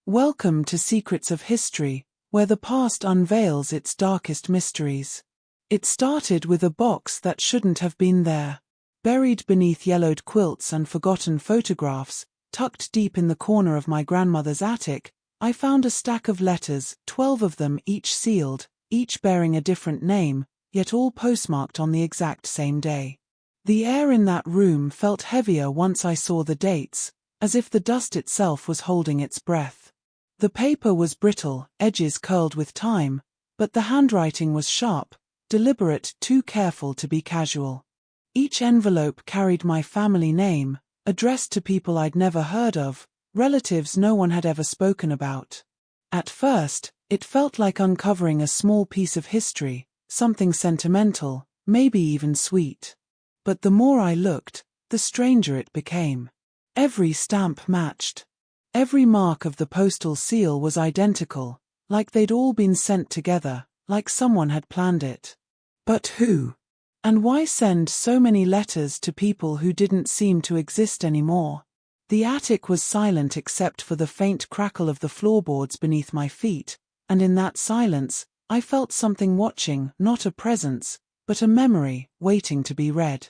Welcome to Secrets of History, where the past unveils its darkest mysteries. It started with a box that shouldn't have been there. Buried beneath yellowed quilts and forgotten photographs, tucked deep in the corner of my grandmother's attic, I found a stack of letters, 12 of them each sealed, each bearing a different name, yet all postmarked on the exact same day. The air in that room felt heavier once I saw the dates, as if the dust itself was holding its breath. The paper was brittle, edges curled with time, but the handwriting was sharp, deliberate, too careful to be casual. Each envelope carried my family name, addressed to people I'd never heard of, relatives no one had ever spoken about. At first, it felt like uncovering a small piece of history, something sentimental, maybe even sweet. But the more I looked, the stranger it became. Every stamp matched. Every mark of the postal seal was identical, like they'd all been sent together, like someone had planned it. But who? And why send so many letters to people who didn't seem to exist anymore? The attic was silent except for the faint crackle of the floorboards beneath my feet, and in that silence, I felt something watching, not a presence, but a memory, waiting to be read.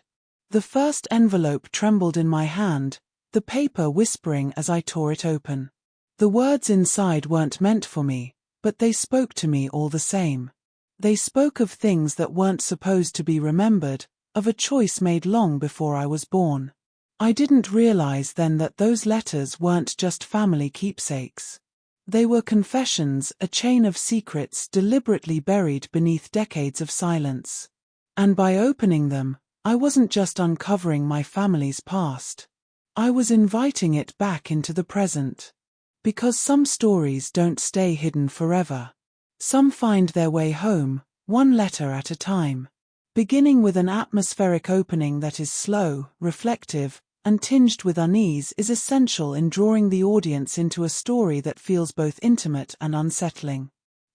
The first envelope trembled in my hand, the paper whispering as I tore it open. The words inside weren't meant for me, but they spoke to me all the same. They spoke of things that weren't supposed to be remembered, of a choice made long before I was born. I didn't realize then that those letters weren't just family keepsakes. They were confessions, a chain of secrets deliberately buried beneath decades of silence. And by opening them, I wasn't just uncovering my family's past. I was inviting it back into the present. Because some stories don't stay hidden forever. Some find their way home, one letter at a time. Beginning with an atmospheric opening that is slow, reflective, and tinged with unease is essential in drawing the audience into a story that feels both intimate and unsettling.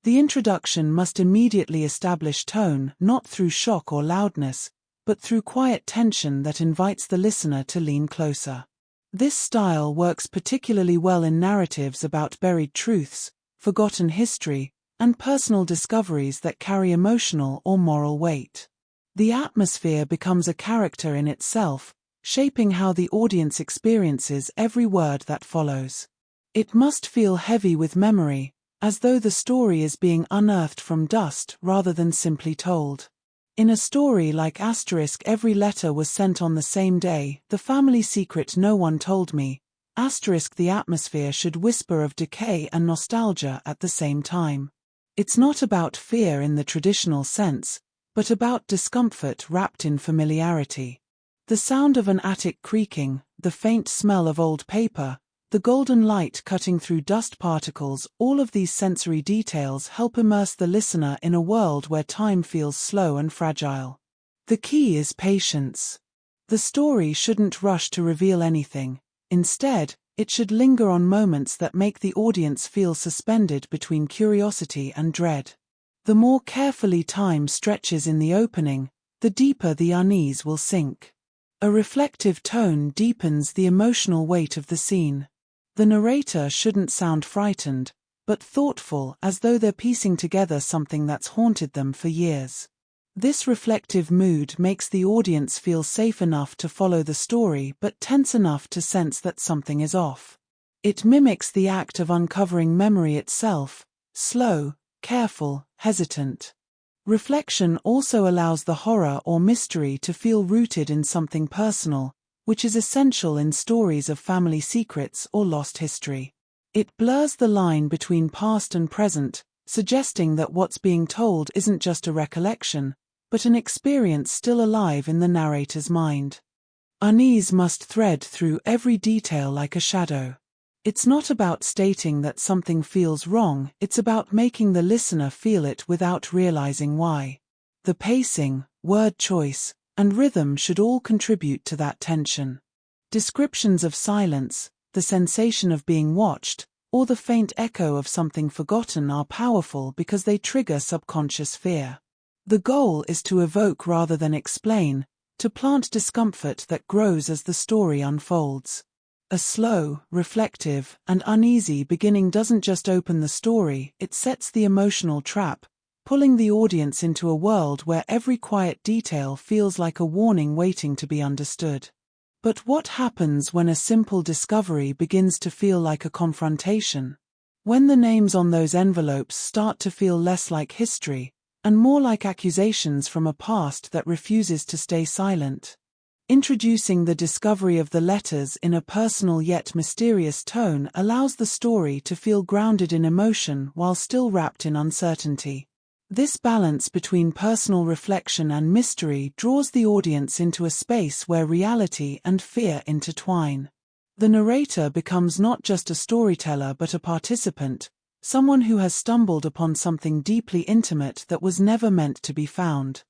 The introduction must immediately establish tone, not through shock or loudness, but through quiet tension that invites the listener to lean closer. This style works particularly well in narratives about buried truths, forgotten history, and personal discoveries that carry emotional or moral weight. The atmosphere becomes a character in itself, shaping how the audience experiences every word that follows. It must feel heavy with memory, as though the story is being unearthed from dust rather than simply told. In a story like Asterisk, every letter was sent on the same day, the family secret no one told me. Asterisk, the atmosphere should whisper of decay and nostalgia at the same time. It's not about fear in the traditional sense, but about discomfort wrapped in familiarity. The sound of an attic creaking, the faint smell of old paper, the golden light cutting through dust particles, all of these sensory details help immerse the listener in a world where time feels slow and fragile. The key is patience. The story shouldn't rush to reveal anything. Instead, it should linger on moments that make the audience feel suspended between curiosity and dread. The more carefully time stretches in the opening, the deeper the unease will sink. A reflective tone deepens the emotional weight of the scene. The narrator shouldn't sound frightened, but thoughtful, as though they're piecing together something that's haunted them for years. This reflective mood makes the audience feel safe enough to follow the story but tense enough to sense that something is off. It mimics the act of uncovering memory itself, slow, careful, hesitant. Reflection also allows the horror or mystery to feel rooted in something personal, which is essential in stories of family secrets or lost history. It blurs the line between past and present, suggesting that what's being told isn't just a recollection, but an experience still alive in the narrator's mind. Unease must thread through every detail like a shadow. It's not about stating that something feels wrong, it's about making the listener feel it without realizing why. The pacing, word choice, and rhythm should all contribute to that tension. Descriptions of silence, the sensation of being watched, or the faint echo of something forgotten are powerful because they trigger subconscious fear. The goal is to evoke rather than explain, to plant discomfort that grows as the story unfolds. A slow, reflective, and uneasy beginning doesn't just open the story, it sets the emotional trap, pulling the audience into a world where every quiet detail feels like a warning waiting to be understood. But what happens when a simple discovery begins to feel like a confrontation? When the names on those envelopes start to feel less like history, and more like accusations from a past that refuses to stay silent. Introducing the discovery of the letters in a personal yet mysterious tone allows the story to feel grounded in emotion while still wrapped in uncertainty. This balance between personal reflection and mystery draws the audience into a space where reality and fear intertwine. The narrator becomes not just a storyteller but a participant, someone who has stumbled upon something deeply intimate that was never meant to be found.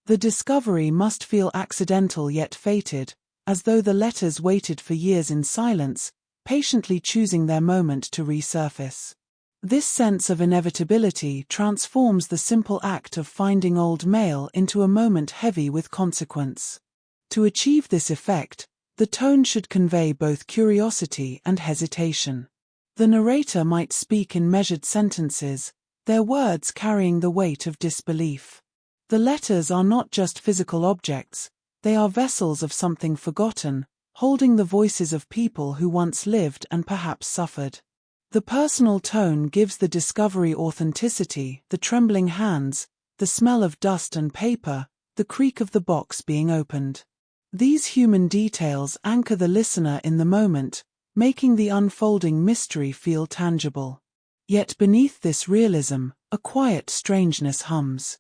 The discovery must feel accidental yet fated, as though the letters waited for years in silence, patiently choosing their moment to resurface. This sense of inevitability transforms the simple act of finding old mail into a moment heavy with consequence. To achieve this effect, the tone should convey both curiosity and hesitation. The narrator might speak in measured sentences, their words carrying the weight of disbelief. The letters are not just physical objects, they are vessels of something forgotten, holding the voices of people who once lived and perhaps suffered. The personal tone gives the discovery authenticity, the trembling hands, the smell of dust and paper, the creak of the box being opened. These human details anchor the listener in the moment, making the unfolding mystery feel tangible. Yet beneath this realism, a quiet strangeness hums.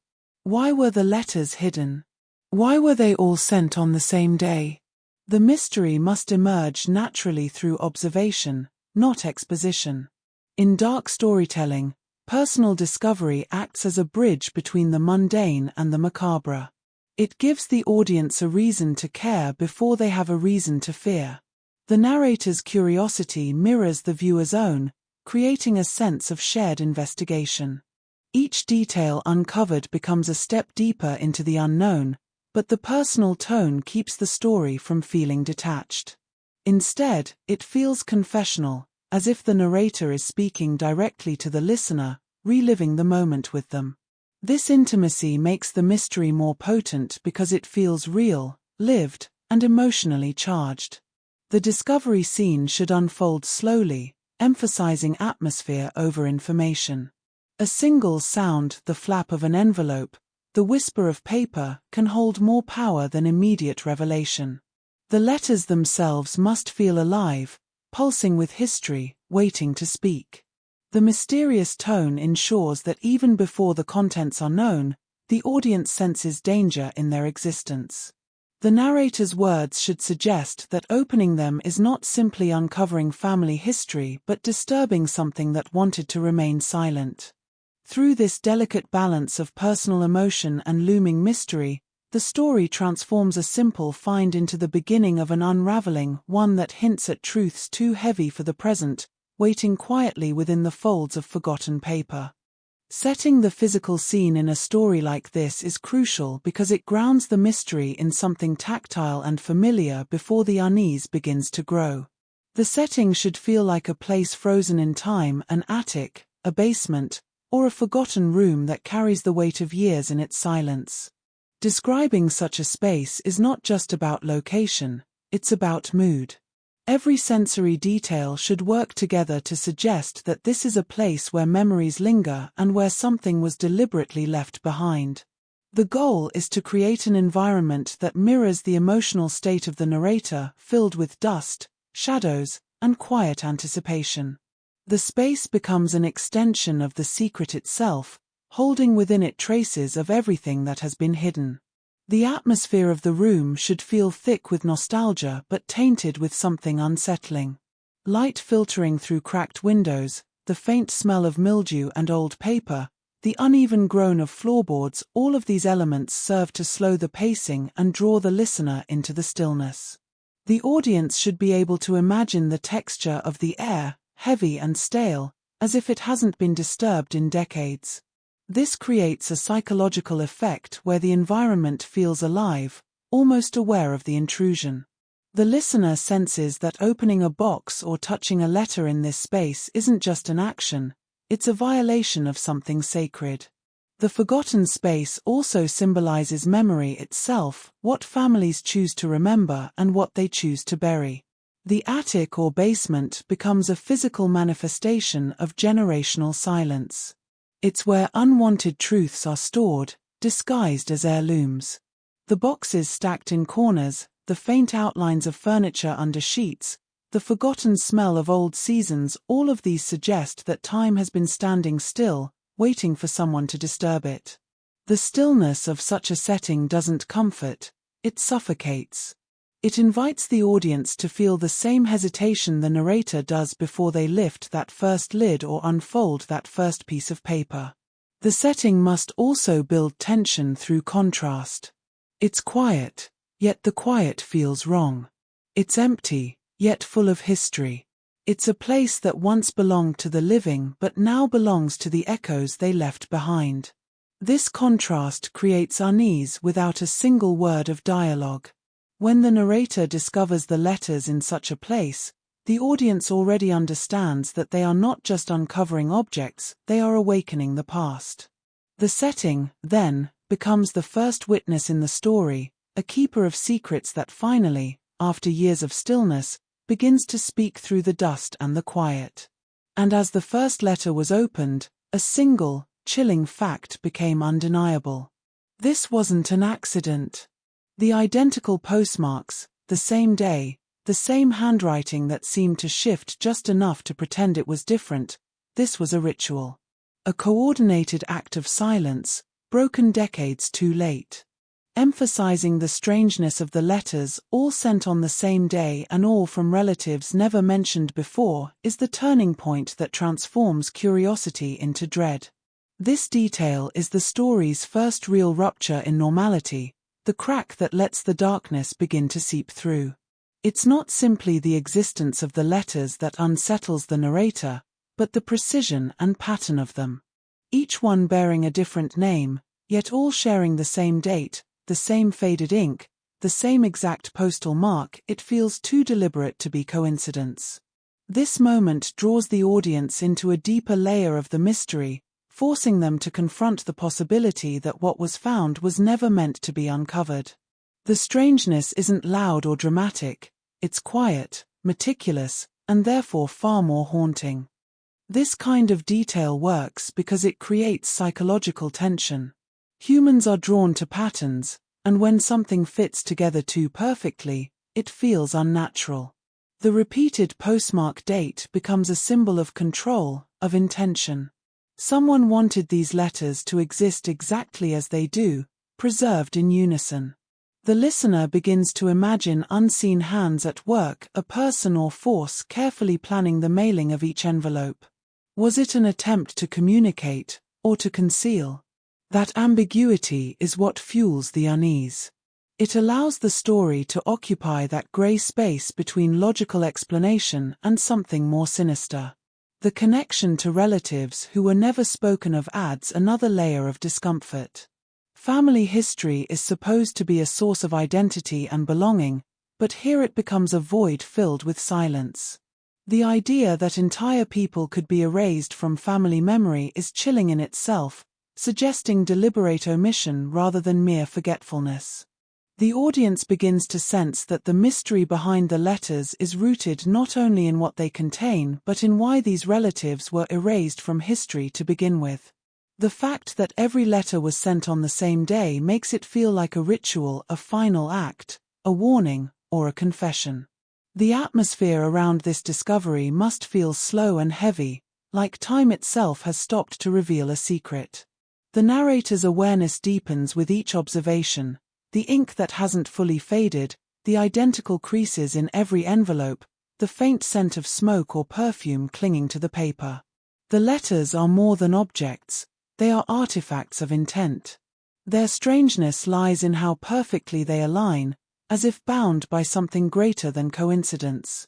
Why were the letters hidden? Why were they all sent on the same day? The mystery must emerge naturally through observation, not exposition. In dark storytelling, personal discovery acts as a bridge between the mundane and the macabre. It gives the audience a reason to care before they have a reason to fear. The narrator's curiosity mirrors the viewer's own, creating a sense of shared investigation. Each detail uncovered becomes a step deeper into the unknown, but the personal tone keeps the story from feeling detached. Instead, it feels confessional, as if the narrator is speaking directly to the listener, reliving the moment with them. This intimacy makes the mystery more potent because it feels real, lived, and emotionally charged. The discovery scene should unfold slowly, emphasizing atmosphere over information. A single sound, the flap of an envelope, the whisper of paper, can hold more power than immediate revelation. The letters themselves must feel alive, pulsing with history, waiting to speak. The mysterious tone ensures that even before the contents are known, the audience senses danger in their existence. The narrator's words should suggest that opening them is not simply uncovering family history but disturbing something that wanted to remain silent. Through this delicate balance of personal emotion and looming mystery, the story transforms a simple find into the beginning of an unraveling, one that hints at truths too heavy for the present, waiting quietly within the folds of forgotten paper. Setting the physical scene in a story like this is crucial because it grounds the mystery in something tactile and familiar before the unease begins to grow. The setting should feel like a place frozen in time, an attic, a basement, or a forgotten room that carries the weight of years in its silence. Describing such a space is not just about location, it's about mood. Every sensory detail should work together to suggest that this is a place where memories linger and where something was deliberately left behind. The goal is to create an environment that mirrors the emotional state of the narrator, filled with dust, shadows, and quiet anticipation. The space becomes an extension of the secret itself, holding within it traces of everything that has been hidden. The atmosphere of the room should feel thick with nostalgia but tainted with something unsettling. Light filtering through cracked windows, the faint smell of mildew and old paper, the uneven groan of floorboards, all of these elements serve to slow the pacing and draw the listener into the stillness. The audience should be able to imagine the texture of the air, heavy and stale, as if it hasn't been disturbed in decades. This creates a psychological effect where the environment feels alive, almost aware of the intrusion. The listener senses that opening a box or touching a letter in this space isn't just an action, it's a violation of something sacred. The forgotten space also symbolizes memory itself, what families choose to remember and what they choose to bury. The attic or basement becomes a physical manifestation of generational silence. It's where unwanted truths are stored, disguised as heirlooms. The boxes stacked in corners, the faint outlines of furniture under sheets, the forgotten smell of old seasons, all of these suggest that time has been standing still, waiting for someone to disturb it. The stillness of such a setting doesn't comfort, it suffocates. It invites the audience to feel the same hesitation the narrator does before they lift that first lid or unfold that first piece of paper. The setting must also build tension through contrast. It's quiet, yet the quiet feels wrong. It's empty, yet full of history. It's a place that once belonged to the living but now belongs to the echoes they left behind. This contrast creates unease without a single word of dialogue. When the narrator discovers the letters in such a place, the audience already understands that they are not just uncovering objects, they are awakening the past. The setting, then, becomes the first witness in the story, a keeper of secrets that finally, after years of stillness, begins to speak through the dust and the quiet. And as the first letter was opened, a single, chilling fact became undeniable. This wasn't an accident. The identical postmarks, the same day, the same handwriting that seemed to shift just enough to pretend it was different, this was a ritual. A coordinated act of silence, broken decades too late. Emphasizing the strangeness of the letters, all sent on the same day and all from relatives never mentioned before, is the turning point that transforms curiosity into dread. This detail is the story's first real rupture in normality, the crack that lets the darkness begin to seep through. It's not simply the existence of the letters that unsettles the narrator, but the precision and pattern of them. Each one bearing a different name, yet all sharing the same date, the same faded ink, the same exact postal mark. It feels too deliberate to be coincidence. This moment draws the audience into a deeper layer of the mystery, forcing them to confront the possibility that what was found was never meant to be uncovered. The strangeness isn't loud or dramatic, it's quiet, meticulous, and therefore far more haunting. This kind of detail works because it creates psychological tension. Humans are drawn to patterns, and when something fits together too perfectly, it feels unnatural. The repeated postmark date becomes a symbol of control, of intention. Someone wanted these letters to exist exactly as they do, preserved in unison. The listener begins to imagine unseen hands at work, a person or force carefully planning the mailing of each envelope. Was it an attempt to communicate, or to conceal? That ambiguity is what fuels the unease. It allows the story to occupy that grey space between logical explanation and something more sinister. The connection to relatives who were never spoken of adds another layer of discomfort. Family history is supposed to be a source of identity and belonging, but here it becomes a void filled with silence. The idea that entire people could be erased from family memory is chilling in itself, suggesting deliberate omission rather than mere forgetfulness. The audience begins to sense that the mystery behind the letters is rooted not only in what they contain but in why these relatives were erased from history to begin with. The fact that every letter was sent on the same day makes it feel like a ritual, a final act, a warning, or a confession. The atmosphere around this discovery must feel slow and heavy, like time itself has stopped to reveal a secret. The narrator's awareness deepens with each observation. The ink that hasn't fully faded, the identical creases in every envelope, the faint scent of smoke or perfume clinging to the paper. The letters are more than objects, they are artifacts of intent. Their strangeness lies in how perfectly they align, as if bound by something greater than coincidence.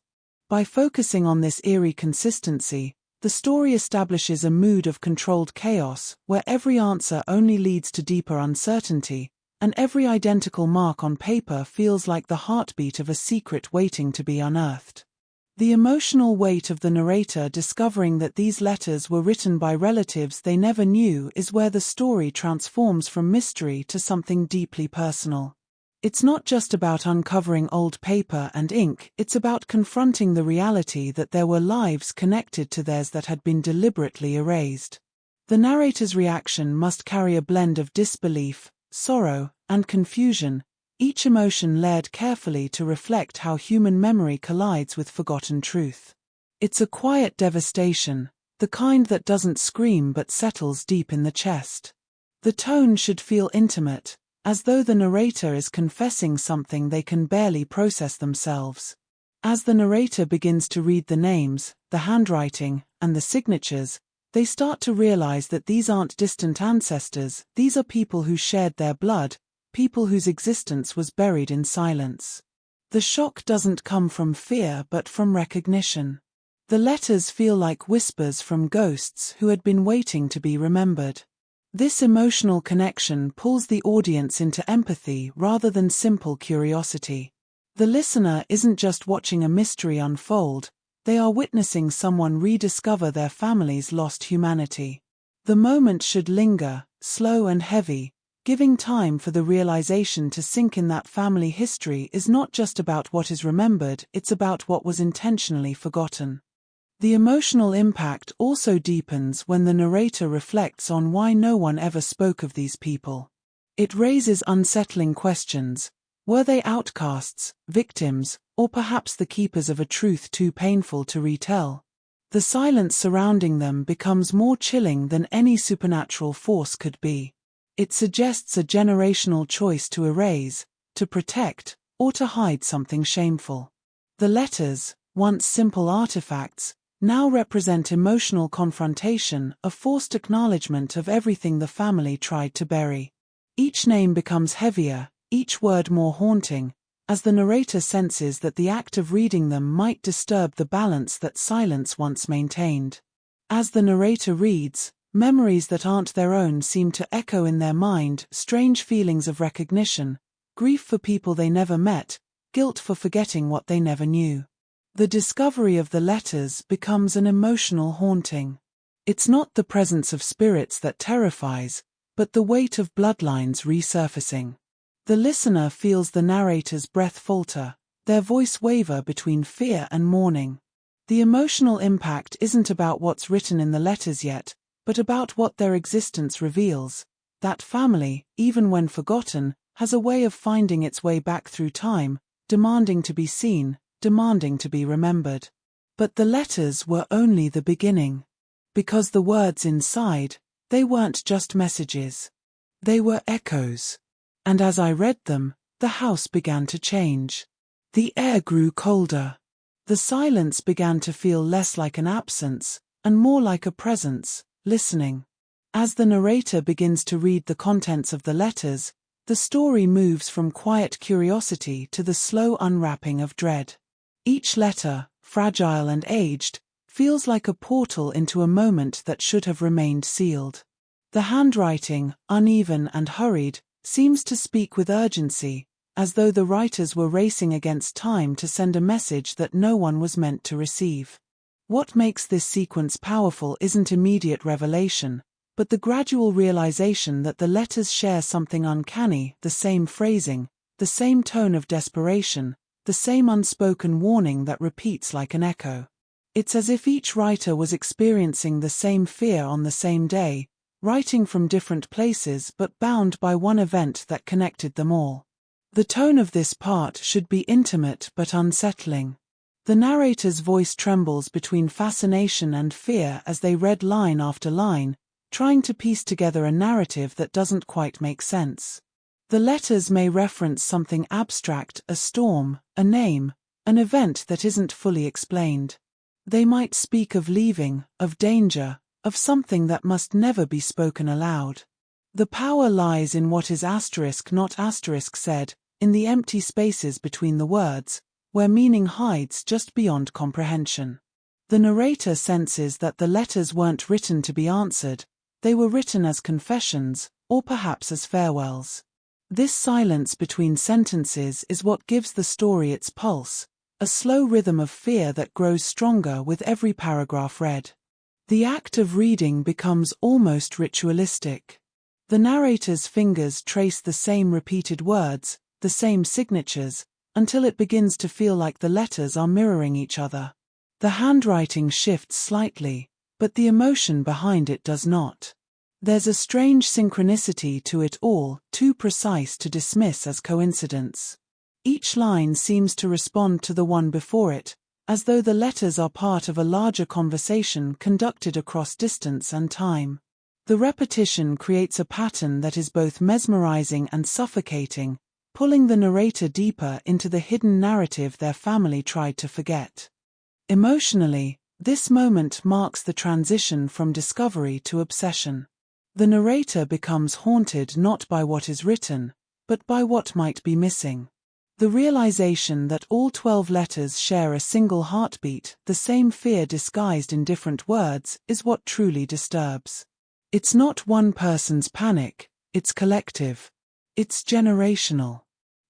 By focusing on this eerie consistency, the story establishes a mood of controlled chaos, where every answer only leads to deeper uncertainty, and every identical mark on paper feels like the heartbeat of a secret waiting to be unearthed. The emotional weight of the narrator discovering that these letters were written by relatives they never knew is where the story transforms from mystery to something deeply personal. It's not just about uncovering old paper and ink, it's about confronting the reality that there were lives connected to theirs that had been deliberately erased. The narrator's reaction must carry a blend of disbelief, sorrow, and confusion, each emotion layered carefully to reflect how human memory collides with forgotten truth. It's a quiet devastation, the kind that doesn't scream but settles deep in the chest. The tone should feel intimate, as though the narrator is confessing something they can barely process themselves. As the narrator begins to read the names, the handwriting, and the signatures, they start to realize that these aren't distant ancestors, these are people who shared their blood, people whose existence was buried in silence. The shock doesn't come from fear but from recognition. The letters feel like whispers from ghosts who had been waiting to be remembered. This emotional connection pulls the audience into empathy rather than simple curiosity. The listener isn't just watching a mystery unfold, they are witnessing someone rediscover their family's lost humanity. The moment should linger, slow and heavy, giving time for the realization to sink in that family history is not just about what is remembered, it's about what was intentionally forgotten. The emotional impact also deepens when the narrator reflects on why no one ever spoke of these people. It raises unsettling questions. Were they outcasts, victims, or perhaps the keepers of a truth too painful to retell? The silence surrounding them becomes more chilling than any supernatural force could be. It suggests a generational choice to erase, to protect, or to hide something shameful. The letters, once simple artifacts, now represent emotional confrontation, a forced acknowledgement of everything the family tried to bury. Each name becomes heavier, each word more haunting, as the narrator senses that the act of reading them might disturb the balance that silence once maintained. As the narrator reads, memories that aren't their own seem to echo in their mind, strange feelings of recognition, grief for people they never met, guilt for forgetting what they never knew. The discovery of the letters becomes an emotional haunting. It's not the presence of spirits that terrifies, but the weight of bloodlines resurfacing. The listener feels the narrator's breath falter, their voice waver between fear and mourning. The emotional impact isn't about what's written in the letters yet, but about what their existence reveals. That family, even when forgotten, has a way of finding its way back through time, demanding to be seen, demanding to be remembered. But the letters were only the beginning. Because the words inside, they weren't just messages. They were echoes. And as I read them, the house began to change. The air grew colder. The silence began to feel less like an absence, and more like a presence, listening. As the narrator begins to read the contents of the letters, the story moves from quiet curiosity to the slow unwrapping of dread. Each letter, fragile and aged, feels like a portal into a moment that should have remained sealed. The handwriting, uneven and hurried, seems to speak with urgency, as though the writers were racing against time to send a message that no one was meant to receive. What makes this sequence powerful isn't immediate revelation, but the gradual realization that the letters share something uncanny, the same phrasing, the same tone of desperation, the same unspoken warning that repeats like an echo. It's as if each writer was experiencing the same fear on the same day, writing from different places but bound by one event that connected them all. The tone of this part should be intimate but unsettling. The narrator's voice trembles between fascination and fear as they read line after line, trying to piece together a narrative that doesn't quite make sense. The letters may reference something abstract, a storm, a name, an event that isn't fully explained. They might speak of leaving, of danger, of something that must never be spoken aloud. The power lies in what is asterisk not asterisk said, in the empty spaces between the words, where meaning hides just beyond comprehension. The narrator senses that the letters weren't written to be answered, they were written as confessions, or perhaps as farewells. This silence between sentences is what gives the story its pulse, a slow rhythm of fear that grows stronger with every paragraph read. The act of reading becomes almost ritualistic. The narrator's fingers trace the same repeated words, the same signatures, until it begins to feel like the letters are mirroring each other. The handwriting shifts slightly, but the emotion behind it does not. There's a strange synchronicity to it all, too precise to dismiss as coincidence. Each line seems to respond to the one before it, as though the letters are part of a larger conversation conducted across distance and time. The repetition creates a pattern that is both mesmerizing and suffocating, pulling the narrator deeper into the hidden narrative their family tried to forget. Emotionally, this moment marks the transition from discovery to obsession. The narrator becomes haunted not by what is written, but by what might be missing. The realization that all 12 letters share a single heartbeat, the same fear disguised in different words, is what truly disturbs. It's not one person's panic, it's collective. It's generational.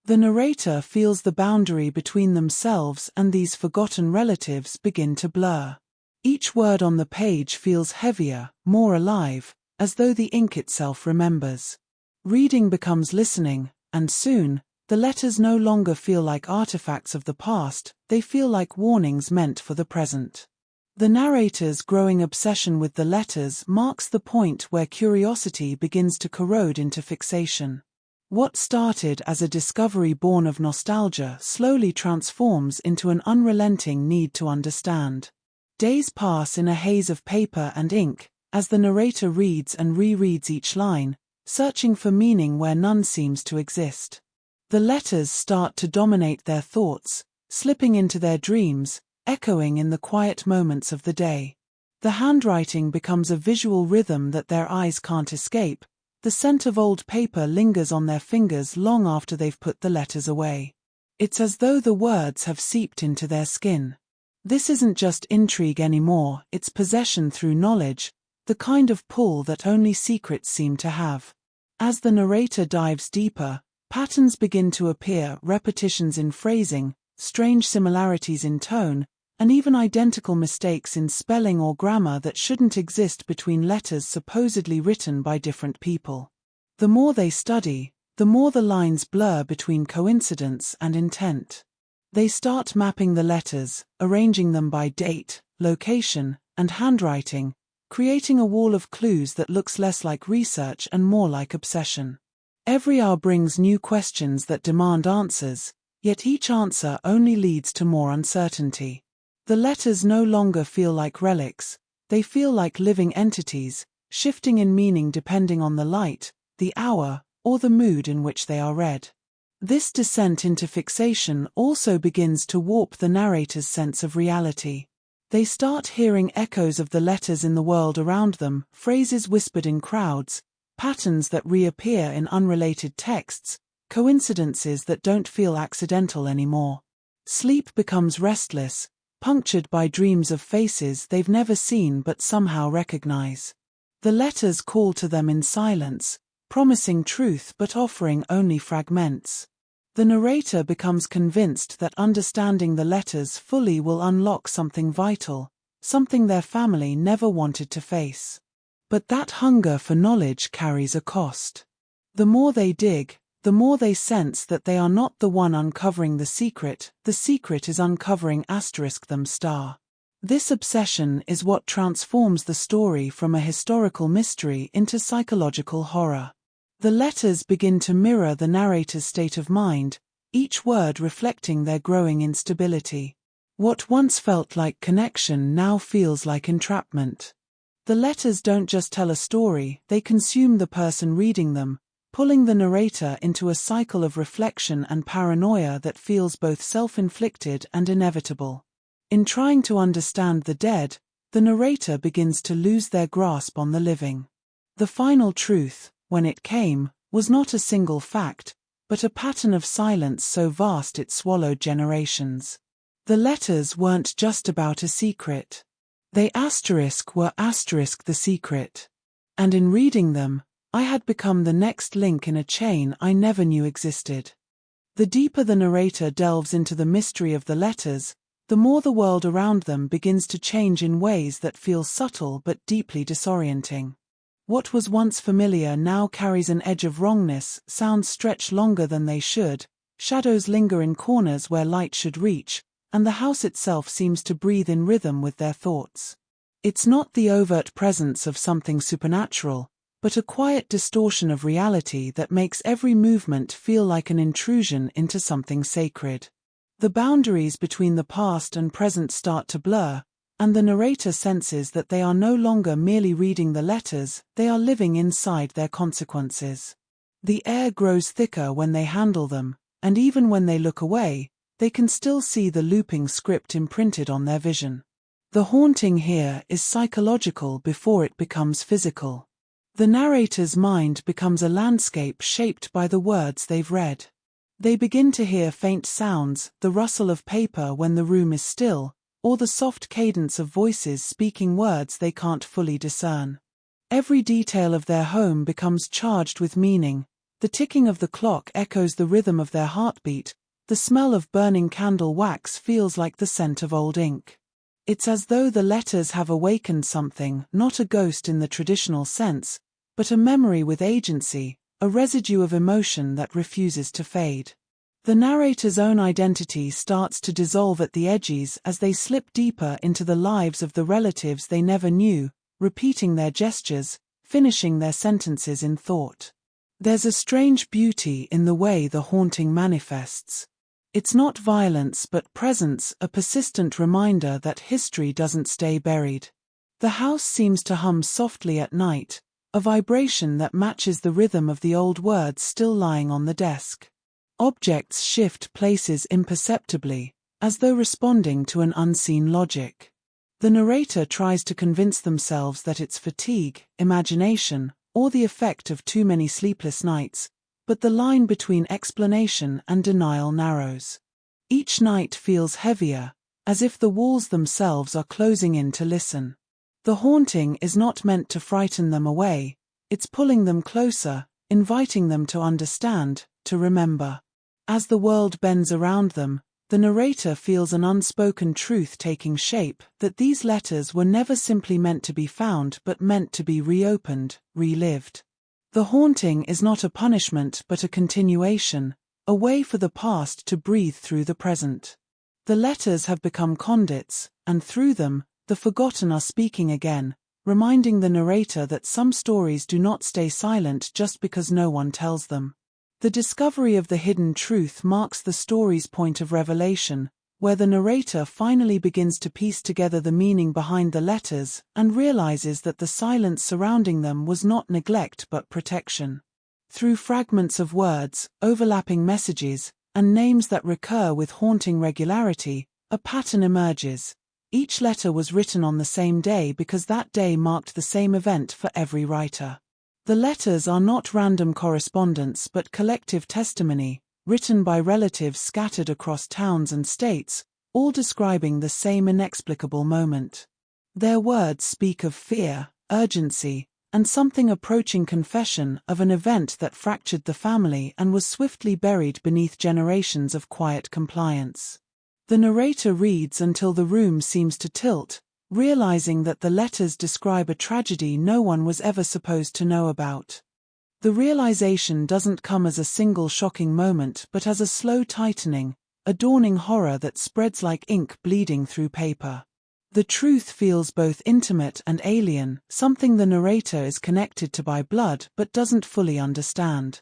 The narrator feels the boundary between themselves and these forgotten relatives begin to blur. Each word on the page feels heavier, more alive, as though the ink itself remembers. Reading becomes listening, and soon, the letters no longer feel like artifacts of the past, they feel like warnings meant for the present. The narrator's growing obsession with the letters marks the point where curiosity begins to corrode into fixation. What started as a discovery born of nostalgia slowly transforms into an unrelenting need to understand. Days pass in a haze of paper and ink, as the narrator reads and rereads each line, searching for meaning where none seems to exist. The letters start to dominate their thoughts, slipping into their dreams, echoing in the quiet moments of the day. The handwriting becomes a visual rhythm that their eyes can't escape. The scent of old paper lingers on their fingers long after they've put the letters away. It's as though the words have seeped into their skin. This isn't just intrigue anymore, it's possession through knowledge, the kind of pull that only secrets seem to have. As the narrator dives deeper, patterns begin to appear, repetitions in phrasing, strange similarities in tone, and even identical mistakes in spelling or grammar that shouldn't exist between letters supposedly written by different people. The more they study, the more the lines blur between coincidence and intent. They start mapping the letters, arranging them by date, location, and handwriting, creating a wall of clues that looks less like research and more like obsession. Every hour brings new questions that demand answers, yet each answer only leads to more uncertainty. The letters no longer feel like relics, they feel like living entities, shifting in meaning depending on the light, the hour, or the mood in which they are read. This descent into fixation also begins to warp the narrator's sense of reality. They start hearing echoes of the letters in the world around them, phrases whispered in crowds, patterns that reappear in unrelated texts, coincidences that don't feel accidental anymore. Sleep becomes restless, punctured by dreams of faces they've never seen but somehow recognize. The letters call to them in silence, promising truth but offering only fragments. The narrator becomes convinced that understanding the letters fully will unlock something vital, something their family never wanted to face. But that hunger for knowledge carries a cost. The more they dig, the more they sense that they are not the one uncovering the secret is uncovering them star. This obsession is what transforms the story from a historical mystery into psychological horror. The letters begin to mirror the narrator's state of mind, each word reflecting their growing instability. What once felt like connection now feels like entrapment. The letters don't just tell a story, they consume the person reading them, pulling the narrator into a cycle of reflection and paranoia that feels both self-inflicted and inevitable. In trying to understand the dead, the narrator begins to lose their grasp on the living. The final truth, when it came, was not a single fact, but a pattern of silence so vast it swallowed generations. The letters weren't just about a secret. They were the secret. And in reading them, I had become the next link in a chain I never knew existed. The deeper the narrator delves into the mystery of the letters, the more the world around them begins to change in ways that feel subtle but deeply disorienting. What was once familiar now carries an edge of wrongness, sounds stretch longer than they should, shadows linger in corners where light should reach, and the house itself seems to breathe in rhythm with their thoughts. It's not the overt presence of something supernatural, but a quiet distortion of reality that makes every movement feel like an intrusion into something sacred. The boundaries between the past and present start to blur, and the narrator senses that they are no longer merely reading the letters, they are living inside their consequences. The air grows thicker when they handle them, and even when they look away, they can still see the looping script imprinted on their vision. The haunting here is psychological before it becomes physical. The narrator's mind becomes a landscape shaped by the words they've read. They begin to hear faint sounds, the rustle of paper when the room is still, or the soft cadence of voices speaking words they can't fully discern. Every detail of their home becomes charged with meaning. The ticking of the clock echoes the rhythm of their heartbeat, the smell of burning candle wax feels like the scent of old ink. It's as though the letters have awakened something, not a ghost in the traditional sense, but a memory with agency, a residue of emotion that refuses to fade. The narrator's own identity starts to dissolve at the edges as they slip deeper into the lives of the relatives they never knew, repeating their gestures, finishing their sentences in thought. There's a strange beauty in the way the haunting manifests. It's not violence but presence, a persistent reminder that history doesn't stay buried. The house seems to hum softly at night, a vibration that matches the rhythm of the old words still lying on the desk. Objects shift places imperceptibly, as though responding to an unseen logic. The narrator tries to convince themselves that it's fatigue, imagination, or the effect of too many sleepless nights, but the line between explanation and denial narrows. Each night feels heavier, as if the walls themselves are closing in to listen. The haunting is not meant to frighten them away, it's pulling them closer, inviting them to understand, to remember. As the world bends around them, the narrator feels an unspoken truth taking shape, that these letters were never simply meant to be found but meant to be reopened, relived. The haunting is not a punishment but a continuation, a way for the past to breathe through the present. The letters have become conduits, and through them, the forgotten are speaking again, reminding the narrator that some stories do not stay silent just because no one tells them. The discovery of the hidden truth marks the story's point of revelation, where the narrator finally begins to piece together the meaning behind the letters and realizes that the silence surrounding them was not neglect but protection. Through fragments of words, overlapping messages, and names that recur with haunting regularity, a pattern emerges. Each letter was written on the same day because that day marked the same event for every writer. The letters are not random correspondence but collective testimony, written by relatives scattered across towns and states, all describing the same inexplicable moment. Their words speak of fear, urgency, and something approaching confession of an event that fractured the family and was swiftly buried beneath generations of quiet compliance. The narrator reads until the room seems to tilt, realizing that the letters describe a tragedy no one was ever supposed to know about. The realization doesn't come as a single shocking moment but as a slow tightening, a dawning horror that spreads like ink bleeding through paper. The truth feels both intimate and alien, something the narrator is connected to by blood but doesn't fully understand.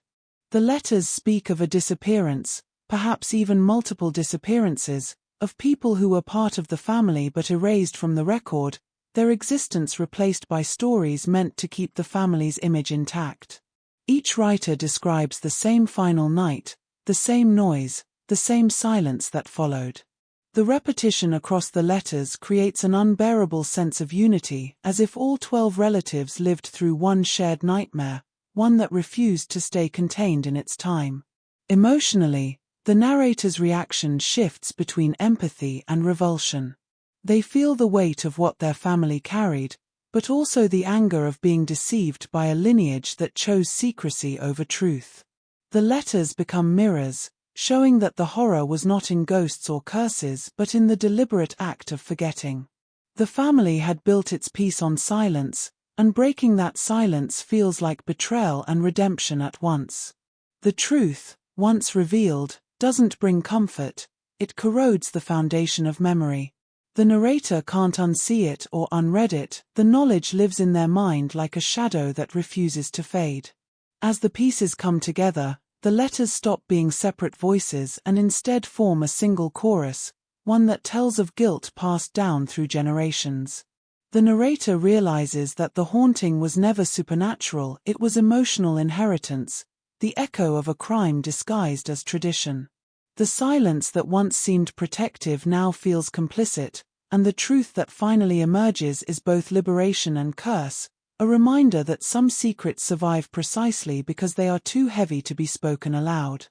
The letters speak of a disappearance, perhaps even multiple disappearances, of people who were part of the family but erased from the record, their existence replaced by stories meant to keep the family's image intact. Each writer describes the same final night, the same noise, the same silence that followed. The repetition across the letters creates an unbearable sense of unity, as if all 12 relatives lived through one shared nightmare, one that refused to stay contained in its time. Emotionally, the narrator's reaction shifts between empathy and revulsion. They feel the weight of what their family carried, but also the anger of being deceived by a lineage that chose secrecy over truth. The letters become mirrors, showing that the horror was not in ghosts or curses but in the deliberate act of forgetting. The family had built its peace on silence, and breaking that silence feels like betrayal and redemption at once. The truth, once revealed, doesn't bring comfort, it corrodes the foundation of memory. The narrator can't unsee it or unread it, the knowledge lives in their mind like a shadow that refuses to fade. As the pieces come together, the letters stop being separate voices and instead form a single chorus, one that tells of guilt passed down through generations. The narrator realizes that the haunting was never supernatural, it was emotional inheritance, the echo of a crime disguised as tradition. The silence that once seemed protective now feels complicit, and the truth that finally emerges is both liberation and curse, a reminder that some secrets survive precisely because they are too heavy to be spoken aloud.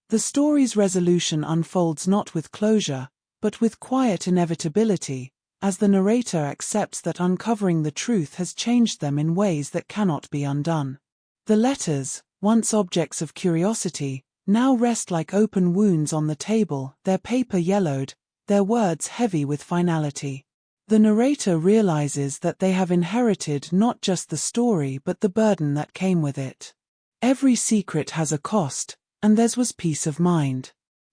The story's resolution unfolds not with closure, but with quiet inevitability, as the narrator accepts that uncovering the truth has changed them in ways that cannot be undone. The letters, once objects of curiosity, now rest like open wounds on the table, their paper yellowed, their words heavy with finality. The narrator realizes that they have inherited not just the story but the burden that came with it. Every secret has a cost, and theirs was peace of mind.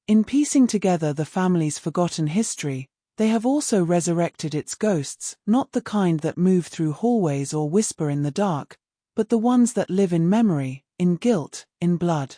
In piecing together the family's forgotten history, they have also resurrected its ghosts, not the kind that move through hallways or whisper in the dark, but the ones that live in memory, in guilt, in blood.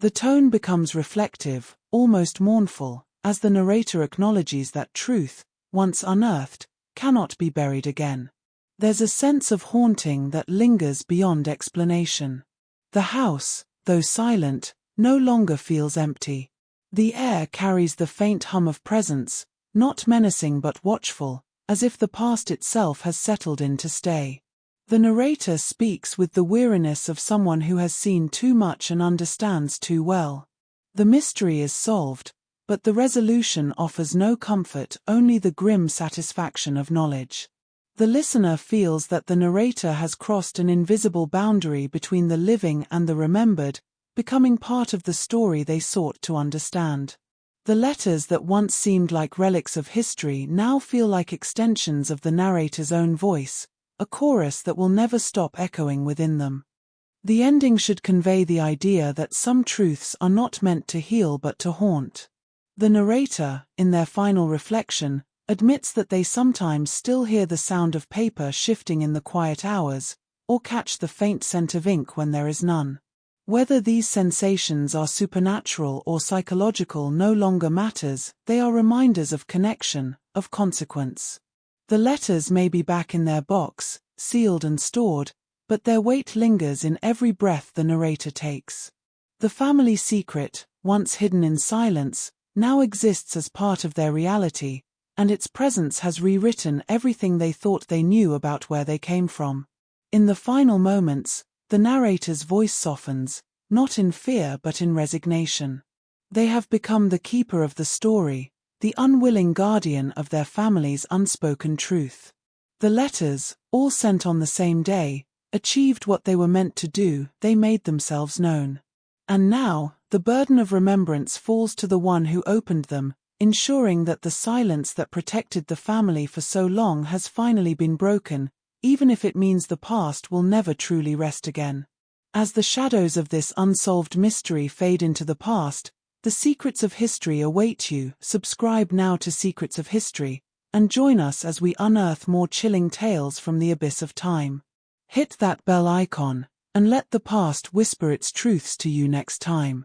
The tone becomes reflective, almost mournful, as the narrator acknowledges that truth, once unearthed, cannot be buried again. There's a sense of haunting that lingers beyond explanation. The house, though silent, no longer feels empty. The air carries the faint hum of presence, not menacing but watchful, as if the past itself has settled in to stay. The narrator speaks with the weariness of someone who has seen too much and understands too well. The mystery is solved, but the resolution offers no comfort, only the grim satisfaction of knowledge. The listener feels that the narrator has crossed an invisible boundary between the living and the remembered, becoming part of the story they sought to understand. The letters that once seemed like relics of history now feel like extensions of the narrator's own voice, a chorus that will never stop echoing within them. The ending should convey the idea that some truths are not meant to heal but to haunt. The narrator, in their final reflection, admits that they sometimes still hear the sound of paper shifting in the quiet hours, or catch the faint scent of ink when there is none. Whether these sensations are supernatural or psychological no longer matters, they are reminders of connection, of consequence. The letters may be back in their box, sealed and stored, but their weight lingers in every breath the narrator takes. The family secret, once hidden in silence, now exists as part of their reality, and its presence has rewritten everything they thought they knew about where they came from. In the final moments, the narrator's voice softens, not in fear but in resignation. They have become the keeper of the story, the unwilling guardian of their family's unspoken truth. The letters, all sent on the same day, achieved what they were meant to do, they made themselves known. And now, the burden of remembrance falls to the one who opened them, ensuring that the silence that protected the family for so long has finally been broken, even if it means the past will never truly rest again. As the shadows of this unsolved mystery fade into the past, the secrets of history await you. Subscribe now to Secrets of History, and join us as we unearth more chilling tales from the abyss of time. Hit that bell icon, and let the past whisper its truths to you next time.